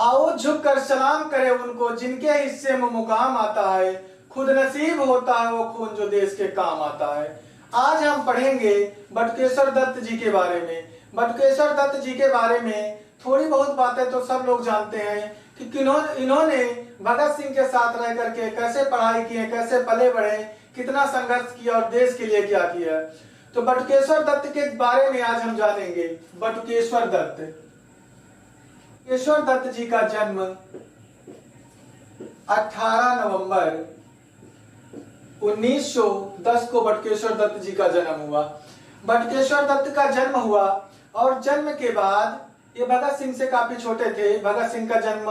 आओ झुक कर सलाम करे उनको जिनके हिस्से में मुकाम आता है, खुद नसीब होता है वो खून जो देश के काम आता है। आज हम पढ़ेंगे बटुकेश्वर दत्त जी के बारे में। बटुकेश्वर दत्त जी के बारे में थोड़ी बहुत बातें तो सब लोग जानते हैं कि इन्होंने भगत सिंह के साथ रह करके कैसे पढ़ाई की है, कैसे पले बढ़े, कितना संघर्ष किया और देश के लिए क्या किया। तो बटुकेश्वर दत्त के बारे में आज हम जानेंगे। बटुकेश्वर दत्त जी का जन्म 18 नवंबर 1910 को बटुकेश्वर दत्त जी का जन्म हुआ। बटुकेश्वर दत्त का जन्म हुआ और जन्म के बाद ये भगत सिंह से काफी छोटे थे। भगत सिंह का जन्म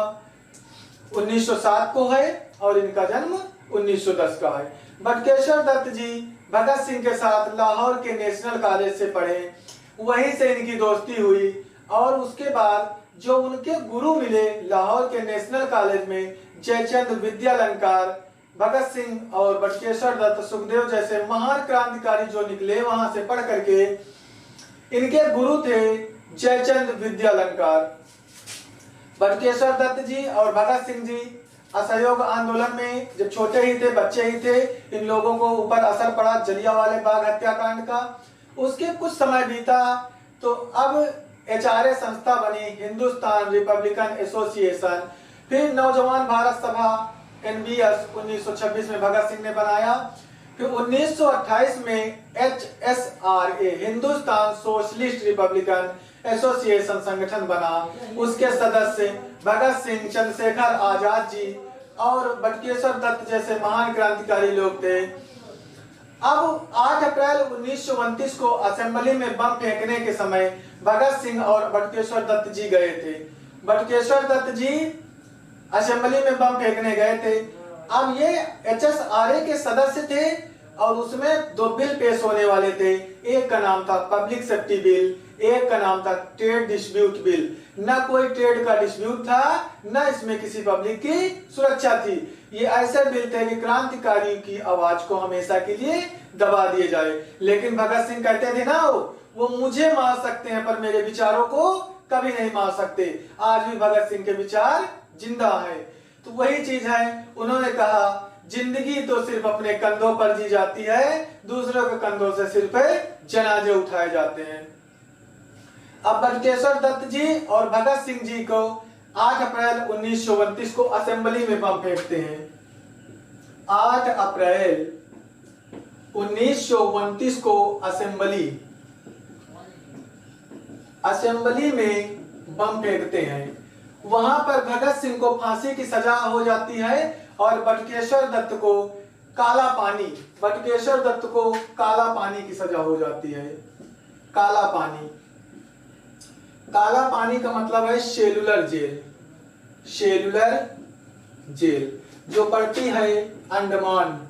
1907 को है और इनका जन्म 1910 का है। बटुकेश्वर दत्त जी भगत सिंह के साथ लाहौर के नेशनल कॉलेज से पढ़े, वहीं से इनकी दोस्ती हुई और उसके बाद जो उनके गुरु मिले लाहौर के नेशनल कॉलेज में, जयचंद विद्यालंकार, भगत सिंह और बटुकेश्वर दत्त, सुखदेव जैसे महान क्रांतिकारी जो निकले, वहां से पढ़ करके इनके गुरु थे जयचंद विद्यालंकार। बटुकेश्वर दत्त जी और भगत सिंह जी असहयोग आंदोलन में जब छोटे ही थे, बच्चे ही थे, इन लोगों को ऊपर असर पड़ा जलियांवाला बाग हत्याकांड का। उसके कुछ समय बीता तो अब HRA संस्था बनी, हिंदुस्तान रिपब्लिकन एसोसिएशन। फिर नौजवान भारत सभा NBS 1926 में भगत सिंह ने बनाया। फिर 1928 में HSRA Hindustan socialist Republican association संगठन बना। उसके सदस्य भगत सिंह, चंद्रशेखर आजाद जी और बटुकेश्वर दत्त जैसे महान क्रांतिकारी लोग थे। अब 8 अप्रैल 1929 को असेंबली में बम फेंकने के समय भगत सिंह और बटुकेश्वर दत्त जी गए थे। बटुकेश्वर दत्त जी असेंबली में बम फेंकने गए थे। अब ये HSRA के सदस्य थे और उसमें 2 बिल पेश होने वाले थे। एक का नाम था पब्लिक सेफ्टी बिल, एक का नाम था ट्रेड डिस्प्यूट बिल। न कोई ट्रेड का डिस्प्यूट था, न इसमें किसी पब्लिक की सुरक्षा थी। ये ऐसे बिल थे कि क्रांतिकारियों की आवाज को हमेशा के लिए दबा दिए जाए। लेकिन भगत सिंह कहते थे ना, वो मुझे मार सकते हैं पर मेरे विचारों को कभी नहीं मार सकते। आज भी भगत सिंह के विचार जिंदा है। तो वही चीज है, उन्होंने कहा जिंदगी तो सिर्फ अपने कंधों पर जी जाती है, दूसरों के कंधों से सिर्फ जनाजे उठाए जाते हैं। अब बटुकेश्वर दत्त जी और भगत सिंह जी को 8 अप्रैल 1929 को असेंबली में बम फेंकते हैं। 8 अप्रैल 1929 को असेंबली में बम फेंकते हैं। वहां पर भगत सिंह को फांसी की सजा हो जाती है और बटुकेश्वर दत्त को काला पानी की सजा हो जाती है। काला पानी का मतलब है सेलुलर जेल जो पड़ती है अंडमान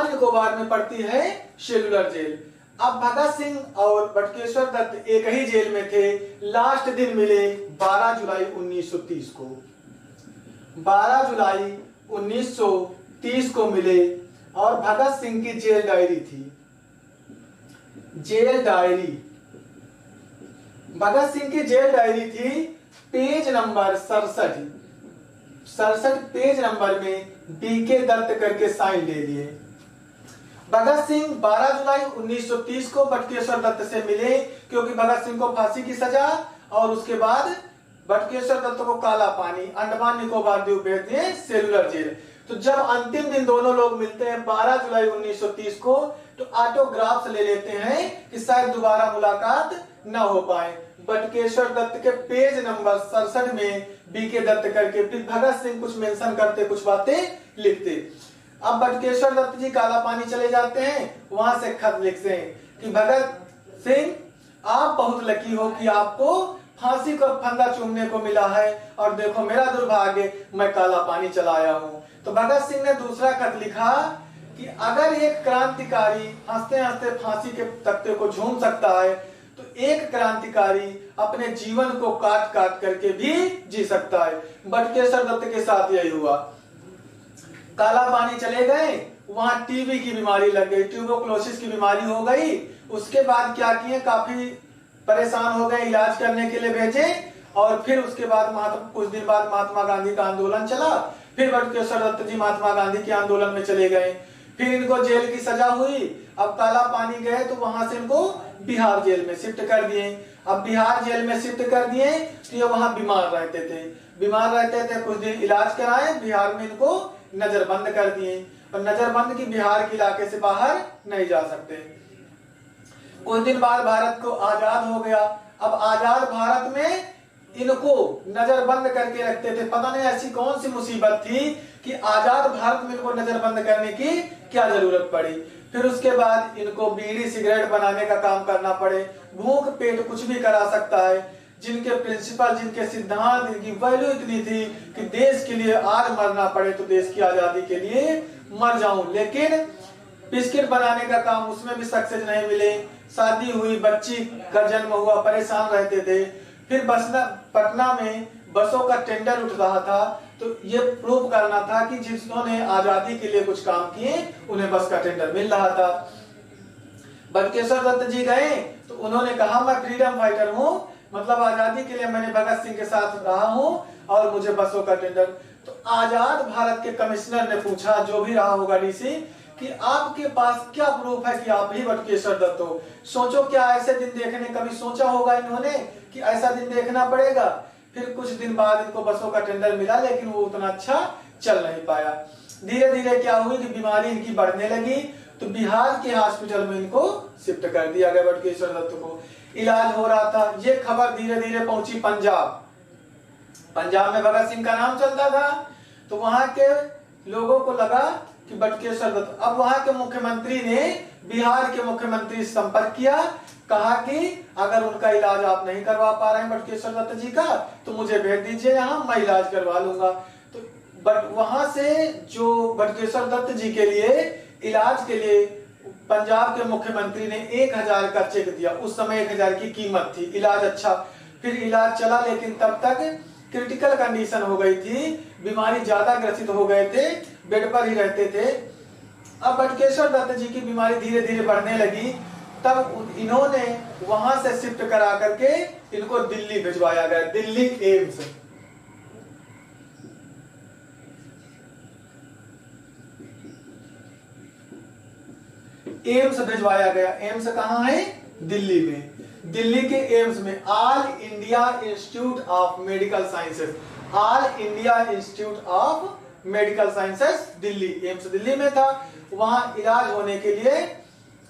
निकोबार में पड़ती है सेलुलर जेल। अब भगत सिंह और बटुकेश्वर दत्त एक ही जेल में थे। लास्ट दिन मिले 12 जुलाई 1930 को। 12 जुलाई 1930 को मिले और भगत सिंह की जेल डायरी थी। भगत सिंह की जेल डायरी थी, पेज नंबर 67 पेज नंबर में BK दत्त करके साइन ले लिए। भगत सिंह 12 जुलाई 1930 को बटुकेश्वर दत्त से मिले क्योंकि भगत सिंह को फांसी की सजा और उसके बाद बटुकेश्वर दत्त को काला पानी, अंडमान निकोबार द्वीप भेज दिए सेलुलर जेल। तो जब अंतिम दिन दोनों लोग मिलते हैं 12 जुलाई 1930 को, तो ऑटोग्राफ्स ले लेते हैं कि शायद दोबारा मुलाकात न हो पाए। बटुकेश्वर दत्त के पेज नंबर 67 में BK दत्त करके फिर भगत सिंह कुछ मेंशन करते, कुछ बातें लिखते। अब बटुकेश्वर दत्त जी काला पानी चले जाते हैं, वहां से खत लिखते हैं कि भगत सिंह आप बहुत लकी हो कि आपको फांसी का फंदा चूमने को मिला है और देखो मेरा दुर्भाग्य, मैं काला पानी चलाया हूं। तो भगत सिंह ने दूसरा खत लिखा कि अगर एक क्रांतिकारी हंसते हंसते फांसी के तख्ते को झूम सकता है तो एक क्रांतिकारी अपने जीवन को काट काट करके भी जी सकता है। बटुकेश्वर दत्त के साथ यही हुआ। काला पानी चले गए, वहां टीबी की बीमारी लग गई, ट्यूबरकुलोसिस की बीमारी हो गई। उसके बाद क्या किए, काफी परेशान हो गए, इलाज करने के लिए भेजे और फिर उसके बाद कुछ दिन बाद महात्मा गांधी का आंदोलन चला, फिर बटुकेश्वर दत्त जी महात्मा गांधी के आंदोलन में चले गए, फिर इनको जेल की सजा हुई। अब काला पानी गए तो वहां से इनको बिहार जेल में शिफ्ट कर दिए। अब बिहार जेल में शिफ्ट कर दिए तो ये वहां बीमार रहते थे, कुछ दिन इलाज कराए, बिहार में इनको नजरबंद कर दिए और नजरबंद की बिहार के इलाके से बाहर नहीं जा सकते। कुछ दिन बाद भारत को आजाद हो गया। अब आजाद भारत में इनको नजरबंद करके रखते थे, पता नहीं ऐसी कौन सी मुसीबत थी कि आजाद भारत में इनको नजरबंद करने की क्या जरूरत पड़ी। फिर उसके बाद इनको बीड़ी सिगरेट बनाने का काम करना पड़े, भूख पेट कुछ भी करा सकता है। जिनके प्रिंसिपल, जिनके सिद्धांत, इनकी वैल्यू इतनी थी कि देश के लिए आज मरना पड़े तो देश की आजादी के लिए मर जाऊं, लेकिन बिस्किट बनाने का काम उसमें भी सक्सेस नहीं मिले। शादी हुई, बच्ची का जन्म हुआ, परेशान रहते थे। फिर पटना में बसों का टेंडर उठ रहा था, तो ये प्रूव करना था कि जिन्होंने आजादी के लिए कुछ काम किए उन्हें बस का टेंडर मिल रहा था। बटुकेश्वर दत्त जी गए तो उन्होंने कहा मैं फ्रीडम फाइटर हूँ, मतलब आजादी के लिए मैंने भगत सिंह के साथ रहा हूँ और मुझे बसों का टेंडर। तो आजाद भारत के कमिश्नर ने पूछा, जो भी रहा होगा डीसी, कि आपके पास क्या प्रूफ है कि आप ही बटुकेश्वर दत्त हो। सोचो क्या ऐसे दिन देखने कभी सोचा होगा इन्होंने कि ऐसा दिन देखना पड़ेगा। फिर कुछ दिन बाद इनको बसों का टेंडर मिला, लेकिन वो उतना अच्छा चल नहीं पाया। धीरे धीरे क्या हुई कि बीमारी इनकी बढ़ने लगी, तो बिहार के हॉस्पिटल में इनको शिफ्ट कर दिया गया। बटुकेश्वर दत्त को इलाज हो रहा था। ये खबर धीरे धीरे पहुंची पंजाब। पंजाब में भगत सिंह का नाम चलता था, तो वहां के लोगों को लगा कि बटुकेश्वर दत्त। अब वहां के मुख्यमंत्री ने बिहार के मुख्यमंत्री से संपर्क किया, कहा कि अगर उनका इलाज आप नहीं करवा पा रहे हैं बटुकेश्वर दत्त जी का, तो मुझे भेज दीजिए यहाँ, मैं इलाज करवा लूंगा। तो वहां से जो बटुकेश्वर दत्त जी के लिए इलाज के लिए पंजाब के मुख्यमंत्री ने 1000 का चेक दिया। उस समय 1000 की कीमत थी। इलाज अच्छा, फिर इलाज चला, लेकिन तब तक क्रिटिकल कंडीशन हो गई थी, बीमारी ज्यादा ग्रसित हो गए थे, बेड पर ही रहते थे। अब बटुकेश्वर दत्त जी की बीमारी धीरे धीरे बढ़ने लगी, तब इन्होंने वहां से शिफ्ट करा करके इनको दिल्ली भिजवाया गया, दिल्ली एम्स भिजवाया गया। एम्स कहाँ है? दिल्ली में। दिल्ली के एम्स में all India institute of medical sciences, all India institute of medical sciences Delhi, AIIMS Delhi में था। वहां इलाज होने के लिए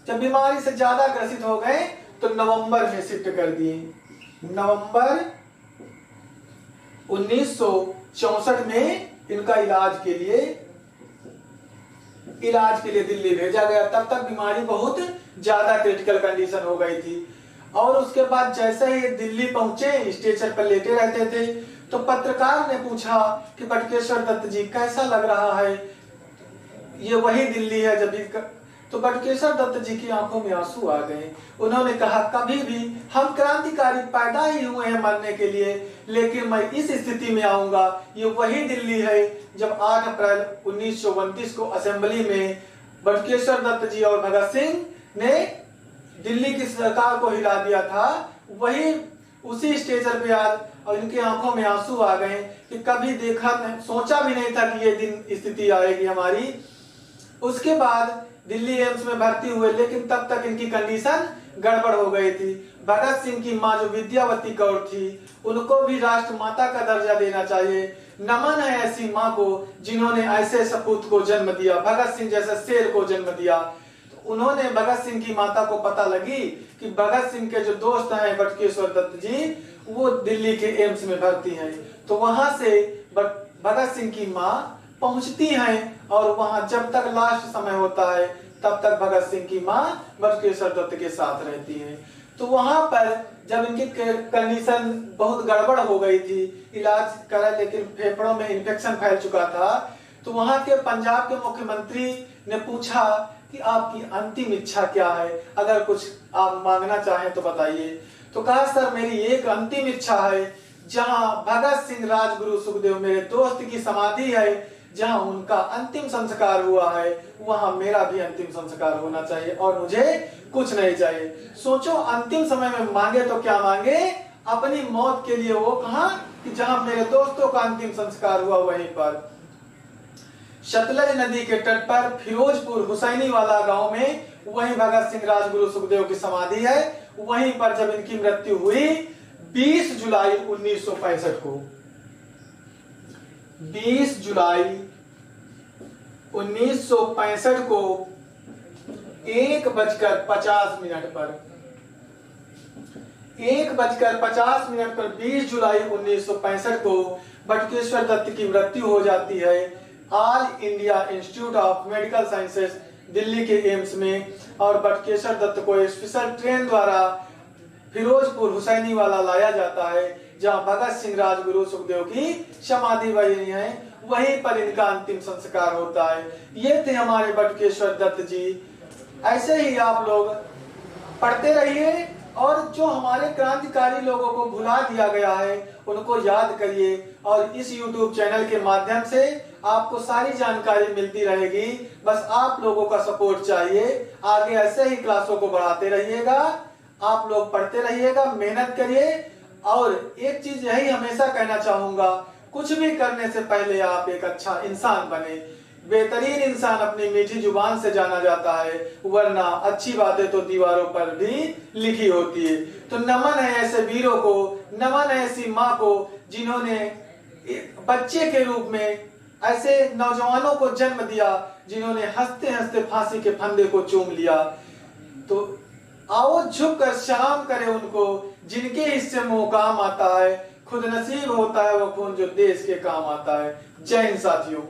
जब बीमारी से ज्यादा ग्रसित हो गए तो नवंबर में शिफ्ट कर दिए। नवंबर 1964 में इनका इलाज के लिए दिल्ली भेजा गया। तब तक बीमारी बहुत ज्यादा क्रिटिकल कंडीशन हो गई थी। और उसके बाद जैसे ही दिल्ली पहुंचे, स्ट्रेचर पर लेटे रहते थे, तो पत्रकार ने पूछा कि बटुकेश्वर दत्त जी कैसा लग रहा है, ये वही दिल्ली है जब। तो बटुकेश्वर दत्त जी की आंखों में आंसू आ गए। उन्होंने कहा, कभी भी हम क्रांतिकारी पैदा ही हुए हैं मरने के लिए, लेकिन मैं इस स्थिति में आऊंगा। ये वही दिल्ली है जब 8 अप्रैल 1929 को असेंबली में बटुकेश्वर दत्त जी और भगत सिंह ने दिल्ली की सरकार को हिला दिया था। वही उसी स्टेशन पे आज, और इनकी आंखों में आंसू आ गए कि कभी देखा नहीं, सोचा भी नहीं था कि ये दिन स्थिति आएगी हमारी। उसके बाद दिल्ली एम्स में भर्ती हुए, लेकिन तब तक इनकी कंडीशन गड़बड़ हो गई थी। भगत सिंह की मां जो विद्यावती कौर थी, उनको भी राष्ट्रमाता का दर्जा देना चाहिए। नमन है ऐसी मां को जिन्होंने ऐसे सपूत को जन्म दिया, भगत सिंह जैसे शेर को जन्म दिया। तो उन्होंने भगत सिंह की माता को पता लगी कि भगत सिंह के जो दोस्त हैं बटुकेश्वर दत्त जी, वो दिल्ली के एम्स में भर्ती हैं। तो वहां से भगत सिंह की मां पहुंचती हैं और वहां जब तक लास्ट समय होता है तब तक भगत सिंह की मां बटुकेश्वर दत्त के साथ रहती हैं। तो वहां पर जब इनकी कंडीशन बहुत गड़बड़ हो गई थी, इलाज करा लेकिन फेफड़ों में इन्फेक्शन फैल चुका था, तो वहां के पंजाब के मुख्यमंत्री ने पूछा कि आपकी अंतिम इच्छा क्या है, अगर कुछ आप मांगना चाहें तो बताइए। तो कहा, सर मेरी एक अंतिम इच्छा है, जहां भगत सिंह राजगुरु सुखदेव मेरे दोस्त की समाधि है, जहां उनका अंतिम संस्कार हुआ है, वहां मेरा भी अंतिम संस्कार होना चाहिए और मुझे कुछ नहीं चाहिए। सोचो अंतिम समय में मांगे तो क्या मांगे, अपनी मौत के लिए वो कहा कि जहां मेरे दोस्तों का अंतिम संस्कार हुआ वहीं पर सतलज नदी के तट पर फिरोजपुर हुसैनी वाला गांव में वहीं भगत सिंह राजगुरु सुखदेव की समाधि है। वहीं पर जब इनकी मृत्यु हुई 20 जुलाई 1965 को, 20 जुलाई 1965 को 1:50 पर 1:50 पर 20 जुलाई 1965 को बटुकेश्वर दत्त की मृत्यु हो जाती है all India institute of medical sciences Delhi के एम्स में। और बटुकेश्वर दत्त को स्पेशल ट्रेन द्वारा फिरोजपुर हुसैनी वाला लाया जाता है, जहां भगत सिंह राजगुरु सुखदेव की समाधि वही है, वहीं पर इनका अंतिम संस्कार होता है। ये थे हमारे बटुकेश्वर दत्त जी। ऐसे ही आप लोग पढ़ते रहिए और जो हमारे क्रांतिकारी लोगों को भुला दिया गया है उनको याद करिए। और इस YouTube चैनल के माध्यम से आपको सारी जानकारी मिलती रहेगी। बस आप लोगों का सपोर्ट चाहिए। आगे ऐसे ही क्लासों को बढ़ाते रहिएगा, आप लोग पढ़ते रहिएगा, मेहनत करिए। और एक चीज यही हमेशा कहना चाहूंगा, कुछ भी करने से पहले आप एक अच्छा इंसान बने। बेहतरीन इंसान अपनी मीठी जुबान से जाना जाता है, वरना अच्छी बातें तो दीवारों पर भी लिखी होती है। तो नमन है ऐसे वीरों को, नमन है ऐसी माँ को जिन्होंने बच्चे के रूप में ऐसे नौजवानों को जन्म दिया, जिन्होंने हंसते हंसते फांसी के फंदे को चूम लिया। तो आओ झुक कर सलाम करें उनको जिनके हिस्से में वो काम आता है। खुद नसीब होता है वो खून जो देश के काम आता है। जय हिंद साथियों।